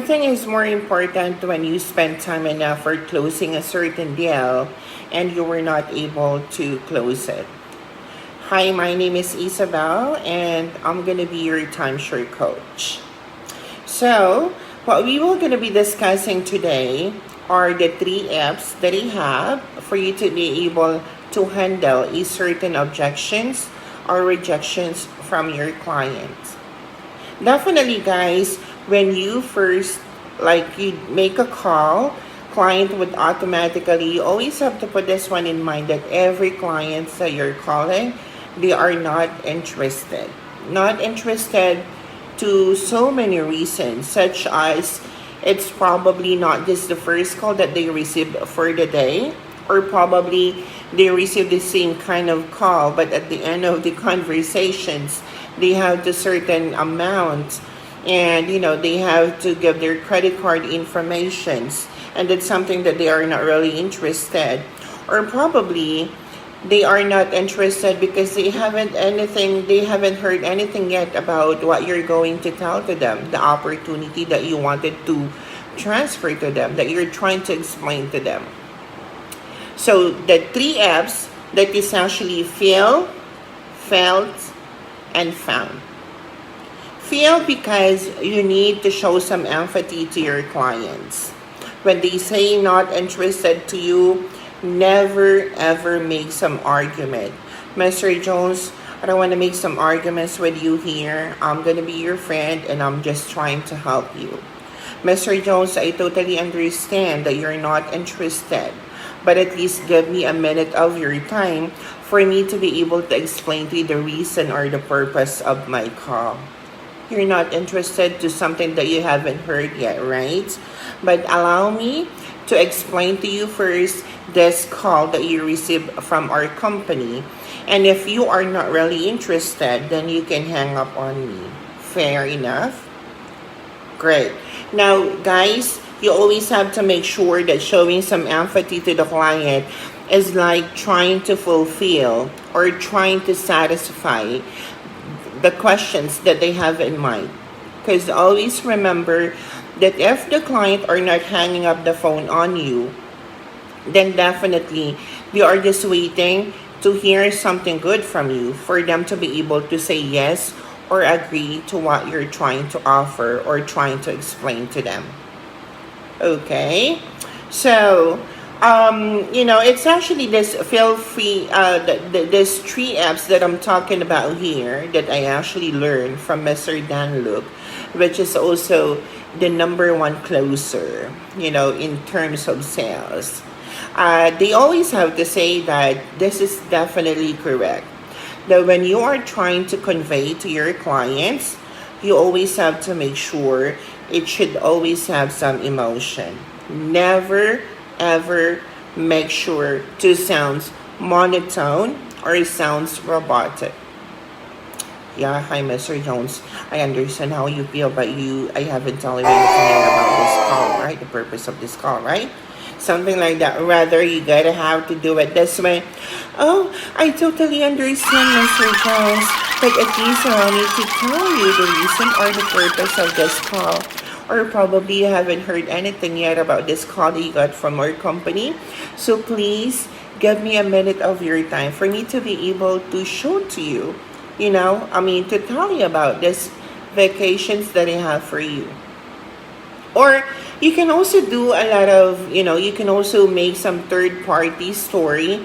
Nothing is more important when you spend time and effort closing a certain deal and you were not able to close it. Hi, my name is Isabel and I'm going to be your timeshare coach. So, what we will going to be discussing today are the 3 F's that I have for you to be able to handle a certain objections or rejections from your clients. Definitely, guys, when you first you make a call, client would automatically, you always have to put this one in mind that every client that you're calling, they are not interested. Not interested to so many reasons, such as it's probably not just the first call that they receive for the day, or probably they receive the same kind of call, but at the end of the conversations, they have the certain amount and they have to give their credit card informations, and that's something that they are not really interested, or probably they are not interested because they haven't heard anything yet about what you're going to tell to them, the opportunity that you wanted to transfer to them, that you're trying to explain to them. So the 3 F's that is actually feel, felt, and found. Feel because you need to show some empathy to your clients. When they say not interested to you, never ever make some argument. Mr. Jones, I don't want to make some arguments with you here. I'm going to be your friend and I'm just trying to help you. Mr. Jones, I totally understand that you're not interested, but at least give me a minute of your time for me to be able to explain to you the reason or the purpose of my call. You're not interested to something that you haven't heard yet, right? But allow me to explain to you first this call that you received from our company. And if you are not really interested, then you can hang up on me. Fair enough? Great. Now, guys, you always have to make sure that showing some empathy to the client is like trying to fulfill or trying to satisfy the questions that they have in mind. Because always remember that if the client are not hanging up the phone on you, then definitely they are just waiting to hear something good from you for them to be able to say yes or agree to what you're trying to offer or trying to explain to them. Okay? So, it's actually this feel free, this 3 F's that I'm talking about here that I actually learned from Mr. Dan Luke, which is also the #1 closer, in terms of sales. They always have to say that this is definitely correct. That when you are trying to convey to your clients, you always have to make sure it should always have some emotion. Never ever make sure to sound monotone or sounds robotic. Yeah, hi Mr. Jones. I understand how you feel, but I haven't told you anything yet about this call, right? The purpose of this call, right? Something like that. Rather, you gotta have to do it this way. Oh, I totally understand, Mr. Jones, but at least allow me to tell you the reason or the purpose of this call. Or probably you haven't heard anything yet about this call that you got from our company. So please give me a minute of your time for me to be able to show to you, to tell you about this vacations that I have for you. Or you can also do a lot of, you can also make some third-party story.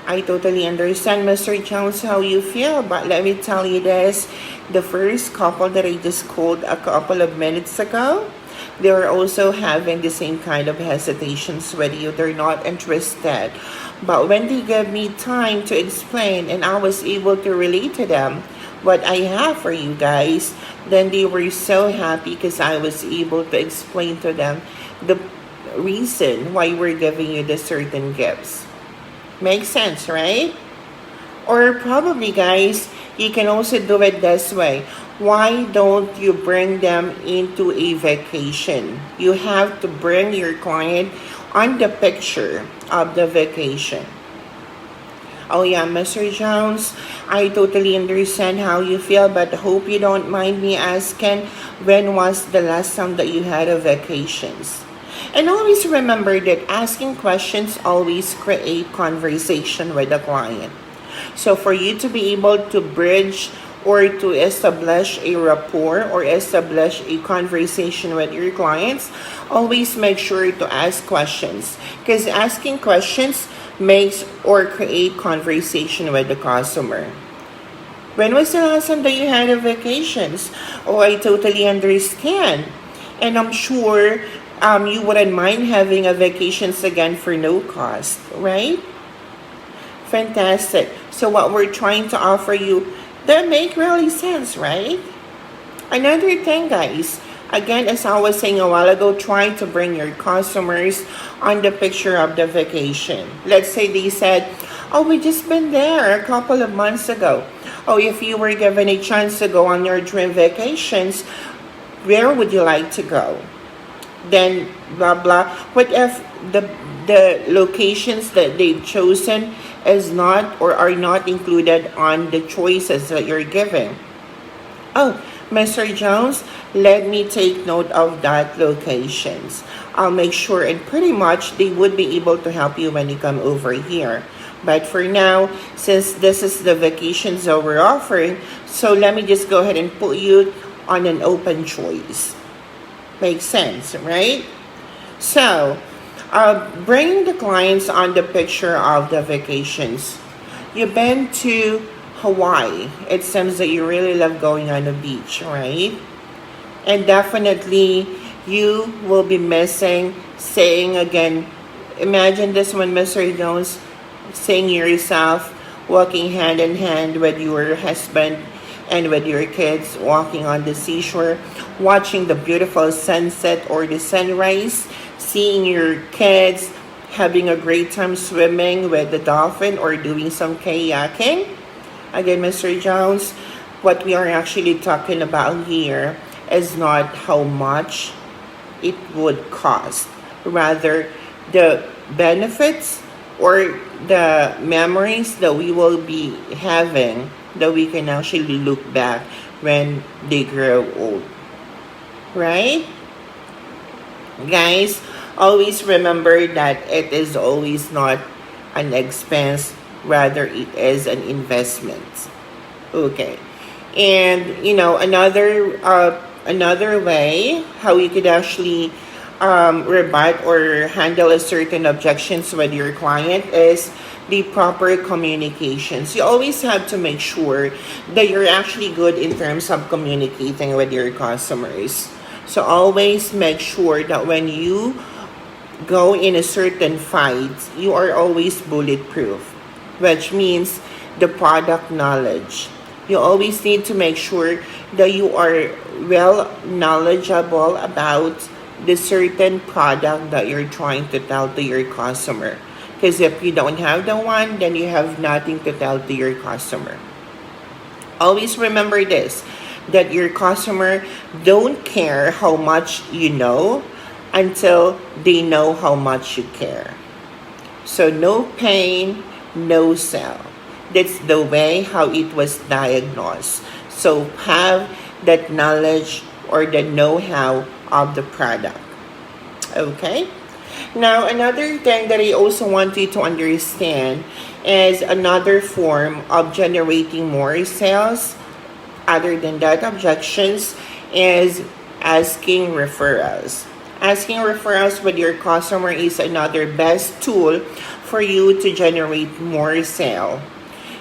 I totally understand, Mr. Jones, how you feel, but let me tell you this. The first couple that I just called a couple of minutes ago, they're also having the same kind of hesitations with you. They're not interested. But when they gave me time to explain and I was able to relate to them what I have for you guys, then they were so happy because I was able to explain to them the reason why we're giving you the certain gifts. Makes sense, right? Or probably, guys, you can also do it this way. Why don't you bring them into a vacation? You have to bring your client on the picture of the vacation. Oh yeah, Mr. Jones, I totally understand how you feel, but hope you don't mind me asking, when was the last time that you had a vacations? And always remember that asking questions always create conversation with the client. So for you to be able to bridge or to establish a rapport or establish a conversation with your clients, always make sure to ask questions, because asking questions makes or create conversation with the customer. When was the last time that you had a vacations? Oh, I totally understand. And I'm sure you wouldn't mind having a vacations again for no cost, right? Fantastic. So what we're trying to offer you, that make really sense, right? Another thing, guys, again, as I was saying a while ago, try to bring your customers on the picture of the vacation. Let's say they said, oh, we just been there a couple of months ago. Oh, if you were given a chance to go on your dream vacations, where would you like to go? Then blah blah. What if the locations that they've chosen is not or are not included on the choices that you're giving? Oh, Mr. Jones, let me take note of that locations. I'll make sure, and pretty much they would be able to help you when you come over here. But for now, since this is the vacations that we're offering, so let me just go ahead and put you on an open choice. Makes sense, right? So, bring the clients on the picture of the vacations. You've been to Hawaii. It seems that you really love going on the beach, right? And definitely, you will be missing saying again. Imagine this one, Mr. Jones, seeing yourself walking hand in hand with your husband and with your kids walking on the seashore, watching the beautiful sunset or the sunrise, seeing your kids having a great time swimming with the dolphin or doing some kayaking. Again, Mr. Jones, what we are actually talking about here is not how much it would cost, rather the benefits or the memories that we will be having that we can actually look back when they grow old, right? Guys, always remember that it is always not an expense, rather it is an investment. Okay. And another way how you could actually rebut or handle a certain objections with your client is the proper communications. You always have to make sure that you're actually good in terms of communicating with your customers. So always make sure that when you go in a certain fight, you are always bulletproof, which means the product knowledge. You always need to make sure that you are well knowledgeable about the certain product that you're trying to tell to your customer. Because if you don't have the one, then you have nothing to tell to your customer. Always remember this, that your customer don't care how much you know until they know how much you care. So no pain, no sell. That's the way how it was diagnosed. So have that knowledge or the know-how of the product. Okay? Now, another thing that I also want you to understand is another form of generating more sales, other than that objections, is asking referrals. Asking referrals with your customer is another best tool for you to generate more sale.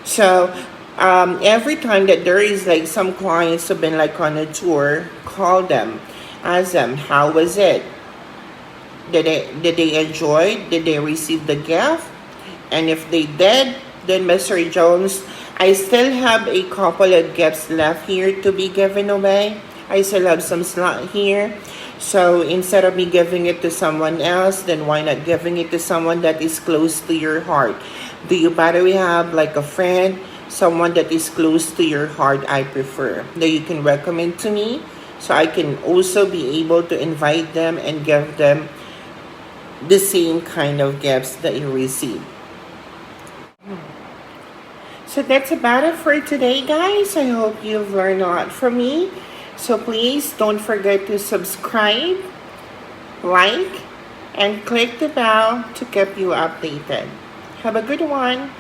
So, every time that there is like some clients who've been like on a tour, call them, ask them, how was it? Did they enjoy? Did they receive the gift? And if they did, then Mr. Jones, I still have a couple of gifts left here to be given away. I still have some slot here. So instead of me giving it to someone else, then why not giving it to someone that is close to your heart? Do you, by the way, have like a friend, someone that is close to your heart, I prefer, that you can recommend to me, so I can also be able to invite them and give them the same kind of gifts that you receive. So that's about it for today, guys. I hope you've learned a lot from me. So please don't forget to subscribe, like, and click the bell to keep you updated. Have a good one.